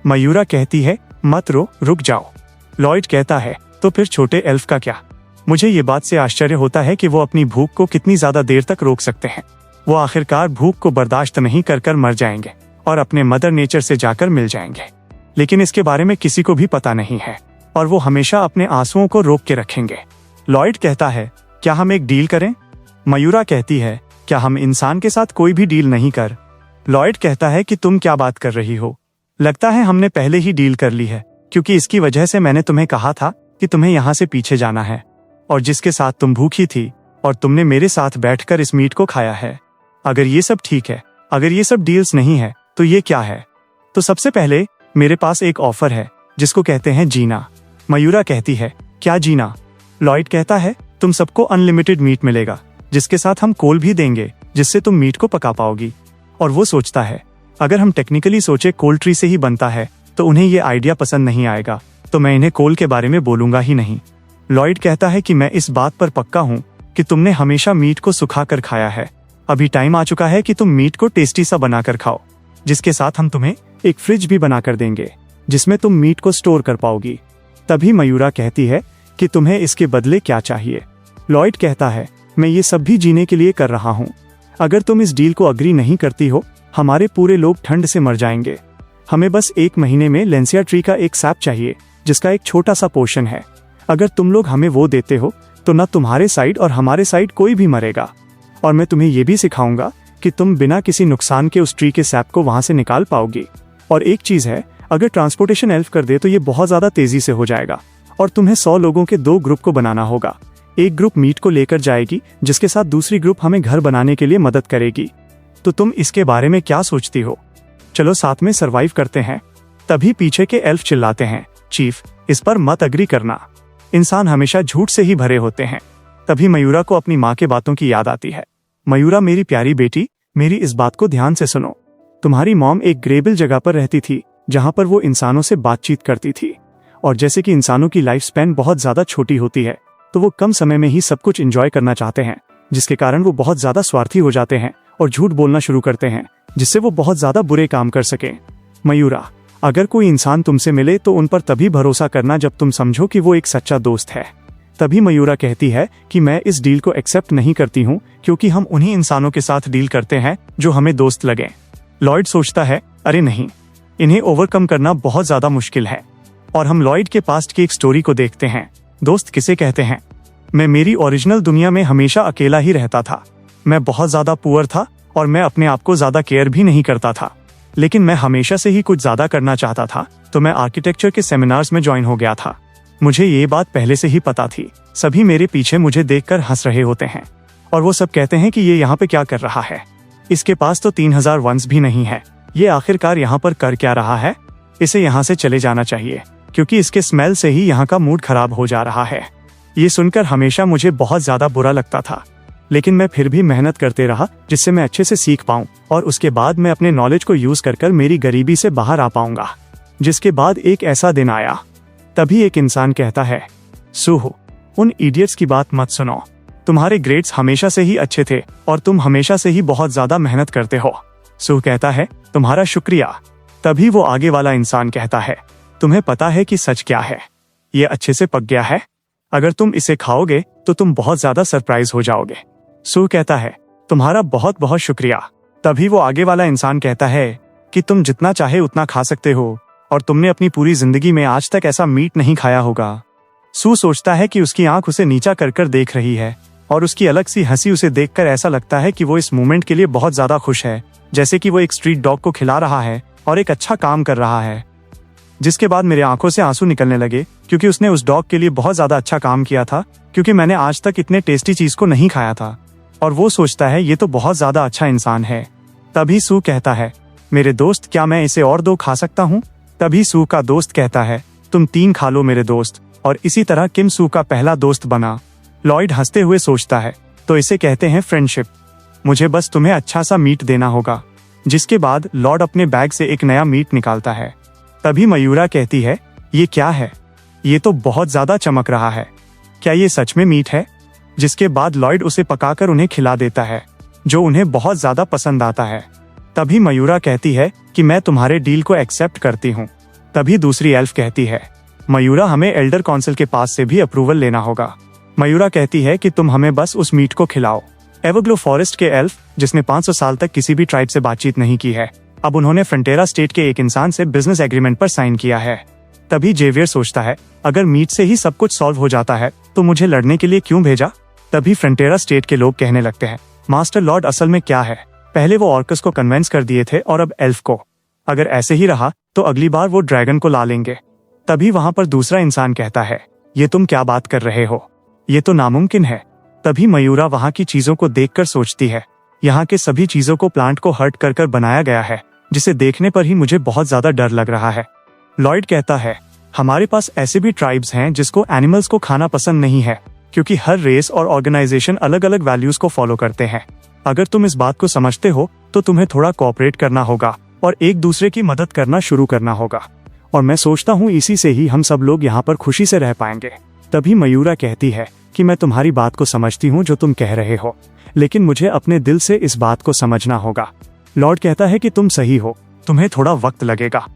मयूरा कहती है, मत रो, रुक जाओ। लॉयड कहता है, तो फिर छोटे एल्फ का क्या? मुझे ये बात से आश्चर्य होता है कि वो अपनी भूख को कितनी ज्यादा देर तक रोक सकते हैं। वो आखिरकार भूख को बर्दाश्त नहीं कर मर जाएंगे और अपने मदर नेचर से जाकर मिल जाएंगे। लेकिन इसके बारे में किसी को भी पता नहीं है और वो हमेशा अपने आंसुओं को रोक के रखेंगे। लॉयड कहता है, क्या हम एक डील करें? मयूरा कहती है, क्या हम इंसान के साथ कोई भी डील नहीं कर? लॉयड कहता है कि तुम क्या बात कर रही हो? लगता है हमने पहले ही डील कर ली है, क्योंकि इसकी वजह से मैंने तुम्हें कहा था कि तुम्हें यहाँ से पीछे जाना है और जिसके साथ तुम भूखी थी और तुमने मेरे साथ बैठकर इस मीट को खाया है। अगर ये सब ठीक है, अगर ये सब डील्स नहीं है, तो ये क्या है? तो सबसे पहले मेरे पास एक ऑफर है जिसको कहते हैं जीना। मयूरा कहती है, क्या जीना? लॉयड कहता है, तुम सबको अनलिमिटेड मीट मिलेगा जिसके साथ हम कोल भी देंगे जिससे तुम मीट को पका पाओगी। और वो सोचता है, अगर हम टेक्निकली सोचे कोल ट्री से ही बनता है तो उन्हें ये आइडिया पसंद नहीं आएगा, तो मैं इन्हें कोल के बारे में बोलूंगा ही नहीं। लॉयड कहता है कि मैं इस बात पर पक्का हूँ कि तुमने हमेशा मीट को सुखा कर खाया है। अभी टाइम आ चुका है कि तुम मीट को टेस्टी सा बनाकर खाओ, जिसके साथ हम तुम्हें एक फ्रिज भी बनाकर देंगे जिसमें तुम मीट को स्टोर कर पाओगी। तभी मयूरा कहती है कि तुम्हें इसके बदले क्या चाहिए? लॉयड कहता है, मैं ये सब भी जीने के लिए कर रहा हूँ। अगर तुम इस डील को अग्री नहीं करती हो, हमारे पूरे लोग ठंड से मर जाएंगे। हमें बस 1 महीने में लेंसिया ट्री का एक सैप चाहिए जिसका एक छोटा सा पोर्शन है। अगर तुम लोग हमें वो देते हो तो न तुम्हारे साइड और हमारे साइड कोई भी मरेगा। और मैं तुम्हें ये भी सिखाऊंगा कि तुम बिना किसी नुकसान के उस ट्री के सैप को वहां से निकाल पाओगी। और एक चीज है, अगर ट्रांसपोर्टेशन एल्फ कर दे तो ये बहुत ज्यादा तेजी से हो जाएगा और तुम्हें 100 लोगों के 2 ग्रुप को बनाना होगा। एक ग्रुप मीट को लेकर जाएगी जिसके साथ दूसरी ग्रुप हमें घर बनाने के लिए मदद करेगी। तो तुम इसके बारे में क्या सोचती हो? चलो साथ में सरवाइव करते हैं। तभी पीछे के एल्फ चिल्लाते हैं, चीफ, इस पर मत अग्री करना। इंसान हमेशा झूठ से ही भरे होते हैं। तभी मयूरा को अपनी माँ के बातों की याद आती है। मयूरा, मेरी प्यारी बेटी, मेरी इस बात को ध्यान से सुनो। तुम्हारी मॉम एक ग्रेबल जगह पर रहती थी जहाँ पर वो इंसानों से बातचीत करती थी। और जैसे कि इंसानों की लाइफ स्पैन बहुत ज्यादा छोटी होती है, तो वो कम समय में ही सब कुछ एंजॉय करना चाहते हैं, जिसके कारण वो बहुत ज्यादा स्वार्थी हो जाते हैं और झूठ बोलना शुरू करते हैं जिससे वो बहुत ज्यादा बुरे काम कर सके। मयूरा, अगर कोई इंसान तुमसे मिले तो उन पर तभी भरोसा करना जब तुम समझो कि वो एक सच्चा दोस्त है। तभी मयूरा कहती है कि मैं इस डील को एक्सेप्ट नहीं करती हूँ क्योंकि हम उन्हीं इंसानों के साथ डील करते हैं जो हमें दोस्त लगे। लॉयड सोचता है, अरे नहीं, इन्हें ओवरकम करना बहुत ज्यादा मुश्किल है। और हम लॉयड के पास्ट की एक स्टोरी को देखते हैं। दोस्त किसे कहते हैं? मैं मेरी ओरिजिनल दुनिया में हमेशा अकेला ही रहता था। मैं बहुत ज्यादा पुअर था और मैं अपने आप को ज्यादा केयर भी नहीं करता था। लेकिन मैं हमेशा से ही कुछ ज्यादा करना चाहता था, तो मैं आर्किटेक्चर के सेमिनार्स में ज्वाइन हो गया था। मुझे ये बात पहले से ही पता थी। सभी मेरे पीछे मुझे देखकर हंस रहे होते हैं और वो सब कहते हैं कि ये यहाँ पे क्या कर रहा है? इसके पास तो 3000 वंस भी नहीं है। ये आखिरकार यहाँ पर कर क्या रहा है? इसे यहाँ से चले जाना चाहिए क्योंकि इसके स्मेल से ही यहाँ का मूड खराब हो जा रहा है। ये सुनकर हमेशा मुझे बहुत ज्यादा बुरा लगता था, लेकिन मैं फिर भी मेहनत करते रहा जिससे मैं अच्छे से सीख पाऊं और उसके बाद मैं अपने नॉलेज को यूज कर मेरी गरीबी से बाहर आ पाऊंगा। जिसके बाद एक ऐसा दिन आया। तभी एक इंसान कहता है, सुहु, उन इडियट्स की बात मत सुनो। तुम्हारे ग्रेड्स हमेशा से ही अच्छे थे और तुम हमेशा से ही बहुत ज्यादा मेहनत करते हो। सुह कहता है, तुम्हारा शुक्रिया। तभी वो आगे वाला इंसान कहता है, तुम्हें पता है कि सच क्या है? ये अच्छे से पक गया है। अगर तुम इसे खाओगे तो तुम बहुत ज्यादा सरप्राइज हो जाओगे। सू कहता है, तुम्हारा बहुत बहुत शुक्रिया। तभी वो आगे वाला इंसान कहता है कि तुम जितना चाहे उतना खा सकते हो और तुमने अपनी पूरी जिंदगी में आज तक ऐसा मीट नहीं खाया होगा। सू सोचता है कि उसकी आंख उसे नीचा कर कर देख रही है और उसकी अलग सी हंसी उसे देखकर ऐसा लगता है कि वो इस मोमेंट के लिए बहुत ज्यादा खुश है, जैसे कि वो एक स्ट्रीट डॉग को खिला रहा है और एक अच्छा काम कर रहा है। जिसके बाद मेरे आंखों से आंसू निकलने लगे, क्योंकि उसने उस डॉग के लिए बहुत ज्यादा अच्छा काम किया था, क्योंकि मैंने आज तक इतने टेस्टी चीज को नहीं खाया था। और वो सोचता है ये तो बहुत ज्यादा अच्छा इंसान है। तभी सू कहता है, मेरे दोस्त, क्या मैं इसे और 2 खा सकता हूँ? तभी सू का दोस्त कहता है, तुम 3 खा लो मेरे दोस्त। और इसी तरह किम सू का पहला दोस्त बना। लॉयड हंसते हुए सोचता है, तो इसे कहते हैं फ्रेंडशिप। मुझे बस तुम्हें अच्छा सा मीट देना होगा। जिसके बाद लॉर्ड अपने बैग से एक नया मीट निकालता है। तभी मयूरा कहती है, ये क्या है? ये तो बहुत ज्यादा चमक रहा है। क्या ये सच में मीट है? जिसके बाद लॉयड उसे पकाकर उन्हें खिला देता है, जो उन्हें बहुत ज्यादा पसंद आता है। तभी मयूरा कहती है कि मैं तुम्हारे डील को एक्सेप्ट करती हूँ। तभी दूसरी एल्फ कहती है, मयूरा, हमें एल्डर काउंसिल के पास से भी अप्रूवल लेना होगा। मयूरा कहती है कि तुम हमें बस उस मीट को खिलाओ। एवरग्लो फॉरेस्ट के एल्फ, जिसने 500 साल तक किसी भी ट्राइब से बातचीत नहीं की है, अब उन्होंने फ्रंटेरा स्टेट के एक इंसान से बिजनेस एग्रीमेंट पर साइन किया है। तभी जेवियर सोचता है, अगर मीट से ही सब कुछ सॉल्व हो जाता है तो मुझे लड़ने के लिए क्यों भेजा? तभी फ्रंटेरा स्टेट के लोग कहने लगते हैं, मास्टर लॉर्ड, असल में क्या है, पहले वो ऑर्कस को कन्वेंस कर दिए थे और अब एल्फ को। अगर ऐसे ही रहा तो अगली बार वो ड्रैगन को ला लेंगे। तभी वहां पर दूसरा इंसान कहता है, ये तुम क्या बात कर रहे हो, ये तो नामुमकिन है। तभी मयूरा वहां की चीजों को देखकर सोचती है, यहाँ के सभी चीजों को प्लांट को हर्ट कर कर बनाया गया है, जिसे देखने पर ही मुझे बहुत ज्यादा डर लग रहा है। लॉयड कहता है, हमारे पास ऐसे भी ट्राइब्स हैं जिसको एनिमल्स को खाना पसंद नहीं है, क्योंकि हर रेस और ऑर्गेनाइजेशन अलग अलग वैल्यूज को फॉलो करते हैं। अगर तुम इस बात को समझते हो तो तुम्हें थोड़ा कोऑपरेट करना होगा और एक दूसरे की मदद करना शुरू करना होगा। और मैं सोचता हूँ इसी से ही हम सब लोग यहाँ पर खुशी से रह पाएंगे। तभी मयूरा कहती है कि मैं तुम्हारी बात को समझती हूँ जो तुम कह रहे हो, लेकिन मुझे अपने दिल से इस बात को समझना होगा। लॉर्ड कहता है कि तुम सही हो, तुम्हें थोड़ा वक्त लगेगा।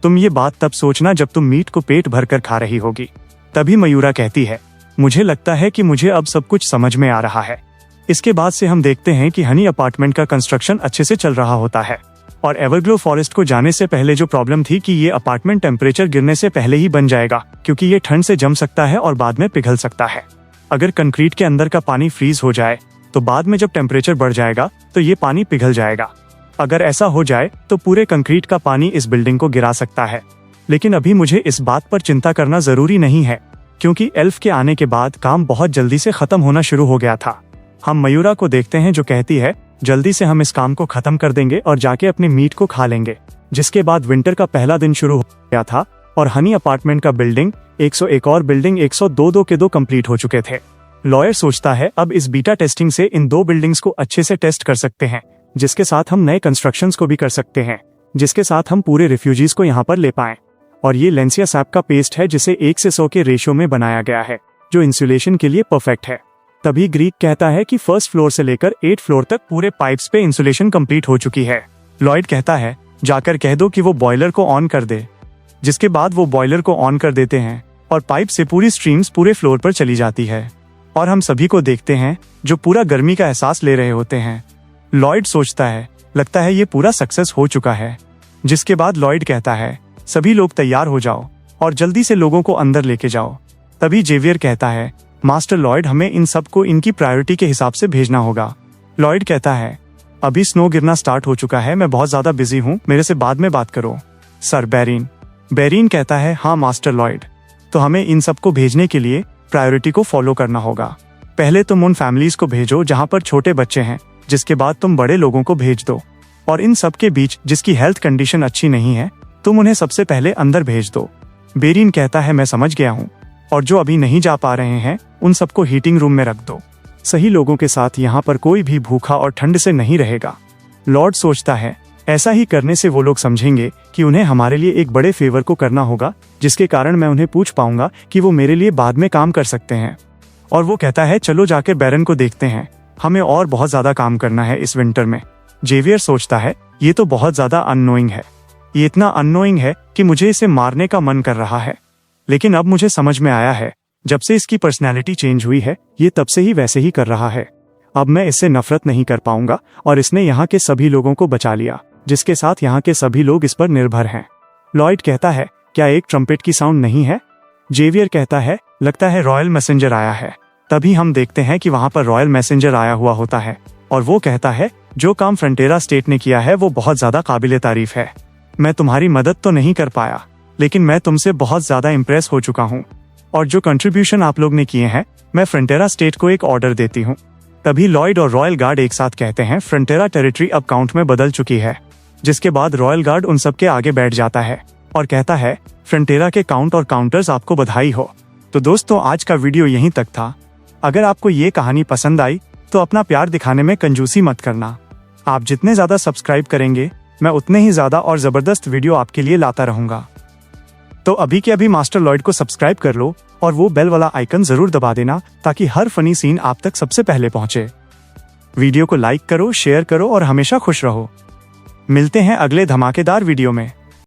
तुम ये बात तब सोचना जब तुम मीट को पेट भरकर खा रही होगी। तभी मयूरा कहती है, मुझे लगता है कि मुझे अब सब कुछ समझ में आ रहा है। इसके बाद से हम देखते हैं कि हनी अपार्टमेंट का कंस्ट्रक्शन अच्छे से चल रहा होता है और एवरग्लो फॉरेस्ट को जाने से पहले जो प्रॉब्लम थी कि ये अपार्टमेंट टेम्परेचर गिरने से पहले ही बन जाएगा, क्योंकि ये ठंड से जम सकता है और बाद में पिघल सकता है। अगर कंक्रीट के अंदर का पानी फ्रीज हो जाए तो बाद में जब टेम्परेचर बढ़ जाएगा तो ये पानी पिघल जाएगा। अगर ऐसा हो जाए तो पूरे कंक्रीट का पानी इस बिल्डिंग को गिरा सकता है। लेकिन अभी मुझे इस बात पर चिंता करना जरूरी नहीं है, क्योंकि एल्फ के आने के बाद काम बहुत जल्दी से खत्म होना शुरू हो गया था। हम मयूरा को देखते हैं जो कहती है, जल्दी से हम इस काम को खत्म कर देंगे और जाके अपने मीट को खा लेंगे। जिसके बाद विंटर का पहला दिन शुरू हो गया था और हनी अपार्टमेंट का बिल्डिंग 101 और बिल्डिंग 102 के 2 कंप्लीट हो चुके थे। लॉयर सोचता है अब इस बीटा टेस्टिंग से इन 2 बिल्डिंग्स को अच्छे से टेस्ट कर सकते हैं, जिसके साथ हम नए कंस्ट्रक्शंस को भी कर सकते हैं, जिसके साथ हम पूरे रिफ्यूजीज को यहाँ पर ले पाएं। और ये लेंसिया सैप का पेस्ट है जिसे 1 से 100 के रेशियो में बनाया गया है, जो इंसुलेशन के लिए परफेक्ट है। तभी ग्रीक कहता है कि 1st फ्लोर से लेकर 8th फ्लोर तक पूरे पाइप्स पे इंसुलेशन कंप्लीट हो चुकी है। लॉयड कहता है, जाकर कह दो कि वो बॉयलर को ऑन कर दे। जिसके बाद वो बॉयलर को ऑन कर देते हैं और पाइप से पूरी स्ट्रीम्स पूरे फ्लोर पर चली जाती है और हम सभी को देखते हैं जो पूरा गर्मी का एहसास ले रहे होते हैं। लॉयड सोचता है, लगता है ये पूरा सक्सेस हो चुका है। जिसके बाद लॉयड कहता है, सभी लोग तैयार हो जाओ और जल्दी से लोगों को अंदर लेके जाओ। तभी जेवियर कहता है, मास्टर लॉयड, हमें इन सबको इनकी प्रायोरिटी के हिसाब से भेजना होगा। लॉयड कहता है, अभी स्नो गिरना स्टार्ट हो चुका है, मैं बहुत ज्यादा बिजी हूँ, मेरे से बाद में बात करो। सर बेरीन कहता है, हाँ मास्टर लॉयड, तो हमें इन सबको भेजने के लिए प्रायोरिटी को फॉलो करना होगा। पहले तुम उन फैमिलीज को भेजो जहाँ पर छोटे बच्चे हैं, जिसके बाद तुम बड़े लोगों को भेज दो और इन सब के बीच जिसकी हेल्थ कंडीशन अच्छी नहीं है तुम उन्हें सबसे पहले अंदर भेज दो। बेरीन कहता है, मैं समझ गया हूँ, और जो अभी नहीं जा पा रहे हैं उन सबको हीटिंग रूम में रख दो। सही लोगों के साथ यहाँ पर कोई भी भूखा और ठंड से नहीं रहेगा। लॉर्ड सोचता है, ऐसा ही करने से वो लोग समझेंगे कि उन्हें हमारे लिए एक बड़े फेवर को करना होगा, जिसके कारण मैं उन्हें पूछ पाऊंगा कि वो मेरे लिए बाद में काम कर सकते हैं। और वो कहता है, चलो जाकर बैरन को देखते हैं, हमें और बहुत ज्यादा काम करना है इस विंटर में। जेवियर सोचता है, ये तो बहुत ज्यादा अननोइंग है, ये इतना अननोइंग है कि मुझे इसे मारने का मन कर रहा है। लेकिन अब मुझे समझ में आया है, जब से इसकी पर्सनैलिटी चेंज हुई है ये तब से ही वैसे ही कर रहा है। अब मैं इससे नफरत नहीं कर पाऊंगा और इसने यहाँ के सभी लोगों को बचा लिया, जिसके साथ यहाँ के सभी लोग इस पर निर्भर हैं। लॉयड कहता है, क्या एक ट्रम्पेट की साउंड नहीं है? जेवियर कहता है, लगता है रॉयल मैसेंजर आया है। तभी हम देखते हैं कि वहाँ पर रॉयल मैसेंजर आया हुआ होता है और वो कहता है, जो काम फ्रंटेरा स्टेट ने किया है वो बहुत ज्यादा काबिले तारीफ है। मैं तुम्हारी मदद तो नहीं कर पाया, लेकिन मैं तुमसे बहुत ज्यादा इम्प्रेस हो चुका हूँ और जो कंट्रीब्यूशन आप लोग ने किए हैं, मैं फ्रंटेरा स्टेट को एक ऑर्डर देती हूँ। तभी लॉयड और रॉयल गार्ड एक साथ कहते हैं, फ्रंटेरा टेरिटरी अब काउंट में बदल चुकी है। जिसके बाद रॉयल गार्ड उन सबके आगे बैठ जाता है और कहता है, फ्रंटेरा के काउंट और काउंटर्स आपको बधाई हो। तो दोस्तों, आज का वीडियो यहीं तक था। अगर आपको ये कहानी पसंद आई तो अपना प्यार दिखाने में कंजूसी मत करना। आप जितने ज्यादा सब्सक्राइब करेंगे, मैं उतने ही ज्यादा और जबरदस्त वीडियो आपके लिए लाता रहूंगा। तो अभी के अभी मास्टर लॉयड को सब्सक्राइब कर लो और वो बेल वाला आइकन जरूर दबा देना, ताकि हर फनी सीन आप तक सबसे पहले पहुंचे। वीडियो को लाइक करो, शेयर करो और हमेशा खुश रहो। मिलते हैं अगले धमाकेदार वीडियो में।